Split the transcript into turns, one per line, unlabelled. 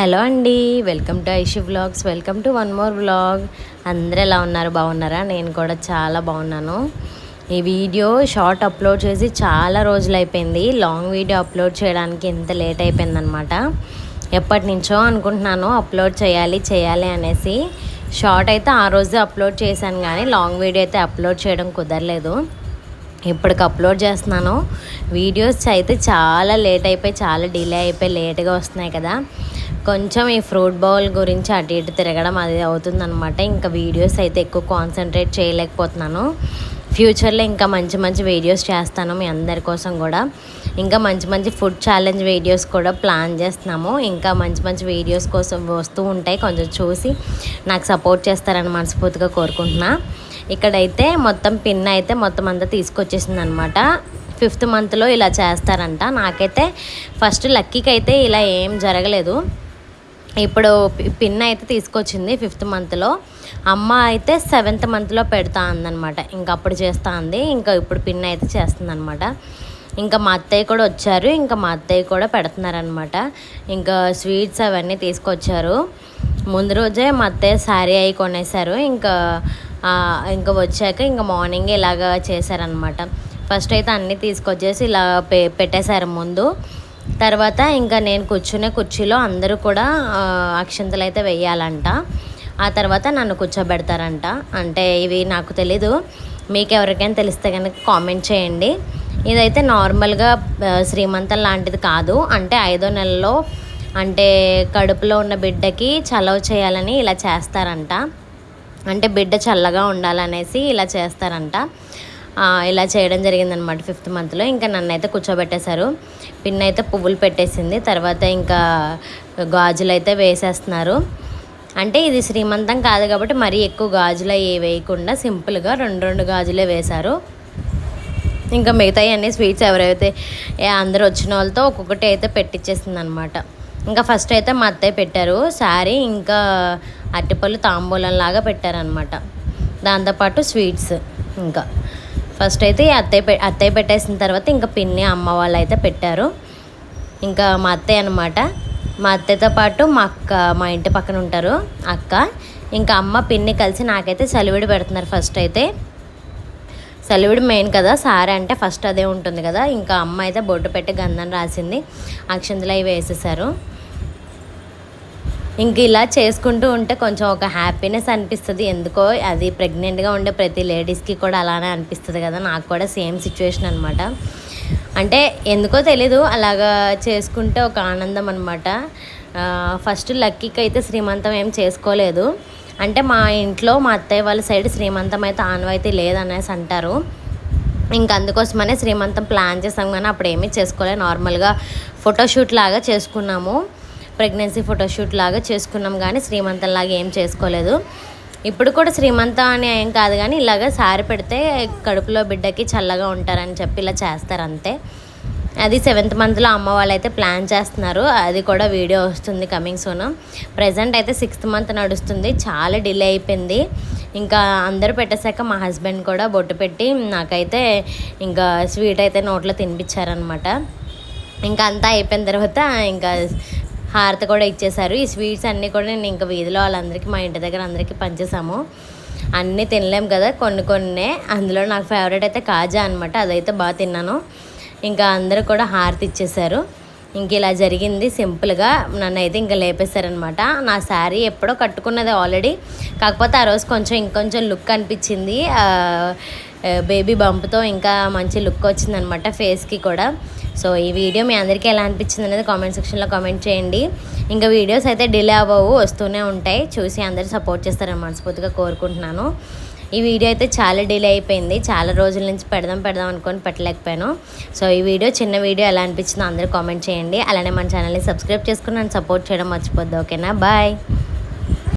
Hello అండి, welcome to Aishi vlogs. Welcome to one more vlog. అందరూ ఎలా ఉన్నారు? బాగున్నారా? నేను కూడా చాలా బాగున్నాను. ఈ వీడియో షార్ట్ అప్లోడ్ చేసి చాలా రోజులు అయిపోయింది. లాంగ్ వీడియో అప్లోడ్ చేయడానికి ఎంత లేట్ అయిపోయిందనమాట. ఎప్పటి నుంచో అనుకుంటున్నాను అప్లోడ్ చేయాలి అనేసి. షార్ట్ అయితే ఆ రోజే అప్లోడ్ చేశాను, కానీ లాంగ్ వీడియో అయితే అప్లోడ్ చేయడం కుదరలేదు. ఇప్పటికి అప్లోడ్ చేస్తున్నాను. వీడియోస్ అయితే చాలా లేట్ అయిపోయి, చాలా డిలే అయిపోయి లేట్గా వస్తున్నాయి కదా. కొంచెం ఈ ఫ్రూట్ బౌల్ గురించి అటు ఇటు తిరగడం అది అవుతుందన్నమాట. ఇంకా వీడియోస్ అయితే ఎక్కువ కాన్సన్ట్రేట్ చేయలేకపోతున్నాను. ఫ్యూచర్లో ఇంకా మంచి మంచి వీడియోస్ చేస్తాను మీ అందరి కోసం కూడా. ఇంకా మంచి మంచి ఫుడ్ ఛాలెంజ్ వీడియోస్ కూడా ప్లాన్ చేస్తున్నాము. ఇంకా మంచి మంచి వీడియోస్ కోసం వస్తూ ఉంటాయి. కొంచెం చూసి నాకు సపోర్ట్ చేస్తారని మనస్ఫూర్తిగా కోరుకుంటున్నా. ఇక్కడైతే మొత్తం పిన్ అయితే మొత్తం అంతా తీసుకొచ్చేసింది అనమాట. 5th మంత్లో ఇలా చేస్తారంట. నాకైతే ఫస్ట్ లక్కీకి అయితే ఇలా ఏం జరగలేదు. ఇప్పుడు పిన్ అయితే తీసుకొచ్చింది 5th మంత్లో. అమ్మ అయితే 7th మంత్లో పెడతా అందనమాట. ఇంకా అప్పుడు చేస్తా అంది. ఇంకా ఇప్పుడు పిన్ అయితే చేస్తుందనమాట. ఇంకా మా అత్తయ్య కూడా వచ్చారు. ఇంకా మా అత్తయ్య కూడా పెడుతున్నారనమాట. ఇంకా స్వీట్స్ అవన్నీ తీసుకొచ్చారు. ముందు రోజే మా అత్తయ్య శారీ అవి కొనేసారు. ఇంకా వచ్చాక ఇంకా మార్నింగ్ ఇలాగా చేశారనమాట. ఫస్ట్ అయితే అన్నీ తీసుకొచ్చేసి ఇలా పెట్టేశారు ముందు. తర్వాత ఇంకా నేను కూర్చునే కుర్చీలో అందరూ కూడా అక్షంతలు అయితే వేయాలంట. ఆ తర్వాత నన్ను కూర్చోబెడతారంట. అంటే ఇవి నాకు తెలీదు, మీకు ఎవరికైనా తెలిస్తే కనుక కామెంట్ చేయండి. ఇదైతే నార్మల్గా శ్రీమంతం లాంటిది కాదు. అంటే 5వ నెలలో అంటే కడుపులో ఉన్న బిడ్డకి చలవ చేయాలని ఇలా చేస్తారంట. అంటే బిడ్డ చల్లగా ఉండాలనేసి ఇలా చేస్తారంట. ఇలా చేయడం జరిగిందనమాట 5th మంత్లో. ఇంకా నన్ను అయితే కూర్చోబెట్టేశారు. పిన్ అయితే పువ్వులు పెట్టేసింది. తర్వాత ఇంకా గాజులు అయితే వేసేస్తున్నారు. అంటే ఇది శ్రీమంతం కాదు కాబట్టి మరీ ఎక్కువ గాజులు అవి వేయకుండా సింపుల్గా 2 గాజులే వేశారు. ఇంకా మిగతాయి అన్ని స్వీట్స్ ఎవరైతే అందరూ వచ్చిన వాళ్ళతో ఒక్కొక్కటి అయితే పెట్టించేసింది అనమాట. ఇంకా ఫస్ట్ అయితే మా అత్తయ్య పెట్టారు శారీ, ఇంకా అరటిపళ్ళు తాంబూలంలాగా పెట్టారనమాట. దాంతోపాటు స్వీట్స్. ఇంకా ఫస్ట్ అయితే అత్తయ్య పెట్టేసిన తర్వాత ఇంకా పిన్ని అమ్మ వాళ్ళు అయితే పెట్టారు. ఇంకా మా అత్తయ్య అనమాట. మా అత్తయ్యతో పాటు మా అక్క, మా ఇంటి పక్కన ఉంటారు అక్క, ఇంకా అమ్మ పిన్ని కలిసి నాకైతే సలివిడి పెడుతున్నారు. ఫస్ట్ అయితే సలివిడి మెయిన్ కదా, సారీ అంటే ఫస్ట్ అదే ఉంటుంది కదా. ఇంకా అమ్మ అయితే బొట్టు పెట్టి గంధం రాసింది, అక్షంతలు అవి వేసేసారు. ఇంక ఇలా చేసుకుంటూ ఉంటే కొంచెం ఒక హ్యాపీనెస్ అనిపిస్తుంది. ఎందుకో అది ప్రెగ్నెంట్గా ఉండే ప్రతి లేడీస్కి కూడా అలానే అనిపిస్తుంది కదా. నాకు కూడా సేమ్ సిచ్యువేషన్ అనమాట. అంటే ఎందుకో తెలీదు, అలాగా చేసుకుంటే ఒక ఆనందం అనమాట. ఫస్ట్ లక్కీకి అయితే శ్రీమంతం ఏం చేసుకోలేదు. అంటే మా ఇంట్లో మా అత్తయ్య వాళ్ళ సైడ్ శ్రీమంతం అయితే ఆనవాయితీ లేదనేసి అంటారు. ఇంకా అందుకోసమనే శ్రీమంతం ప్లాన్ చేసాం, కానీ అప్పుడు ఏమీ చేసుకోలేదు. నార్మల్గా ఫోటోషూట్ లాగా చేసుకున్నాము, ప్రెగ్నెన్సీ ఫోటోషూట్ లాగా చేసుకున్నాం, కానీ శ్రీమంతం లాగా ఏం చేసుకోలేదు. ఇప్పుడు కూడా శ్రీమంతం అని ఏం కాదు, కానీ ఇలాగ సారీ పెడితే కడుపులో బిడ్డకి చల్లగా ఉంటారని చెప్పి ఇలా చేస్తారు అంతే. అది 7th మంత్లో అమ్మ వాళ్ళు అయితే ప్లాన్ చేస్తున్నారు. అది కూడా వీడియో వస్తుంది కమింగ్ సూన్. ప్రజెంట్ అయితే 6th మంత్ నడుస్తుంది. చాలా డిలే అయిపోయింది. ఇంకా అందరూ పెట్టేశాక మా హస్బెండ్ కూడా బొట్టు పెట్టి నాకైతే ఇంకా స్వీట్ అయితే నోట్లో తినిపించారనమాట. ఇంకా అంతా అయిపోయిన తర్వాత ఇంకా హారతి కూడా ఇచ్చేశారు. ఈ స్వీట్స్ అన్నీ కూడా నేను ఇంకా వీధిలో వాళ్ళందరికీ, మా ఇంటి దగ్గర అందరికీ పంచేసాము. అన్నీ తినలేం కదా, కొన్ని. అందులో నాకు ఫేవరెట్ అయితే కాజా అనమాట. అదైతే బాగా తిన్నాను. ఇంకా అందరూ కూడా హారతి ఇచ్చేశారు. ఇంక ఇలా జరిగింది సింపుల్గా. నన్ను అయితే ఇంకా లేపేశారనమాట. నా శారీ ఎప్పుడో కట్టుకున్నది ఆల్రెడీ, కాకపోతే ఆ రోజు ఇంకొంచెం లుక్ అనిపించింది. బేబీ బంప్తో ఇంకా మంచి లుక్ వచ్చిందనమాట ఫేస్కి కూడా. సో ఈ వీడియో మీ అందరికీ ఎలా అనిపించింది అనేది కామెంట్ సెక్షన్లో కామెంట్ చేయండి. ఇంకా వీడియోస్ అయితే డిలే అవ్వవు, వస్తూనే ఉంటాయి. చూసి అందరూ సపోర్ట్ చేస్తారని మనస్ఫూర్తిగా కోరుకుంటున్నాను. ఈ వీడియో అయితే చాలా డిలే అయిపోయింది. చాలా రోజుల నుంచి పెడదాం అనుకొని పెట్టలేకపోయాను. సో ఈ వీడియో చిన్న వీడియో ఎలా అనిపించిందో అందరూ కామెంట్ చేయండి. అలానే మన ఛానల్ని సబ్స్క్రైబ్ చేసుకుని నన్ను సపోర్ట్ చేయడం మర్చిపోద్దు. ఓకేనా? బాయ్.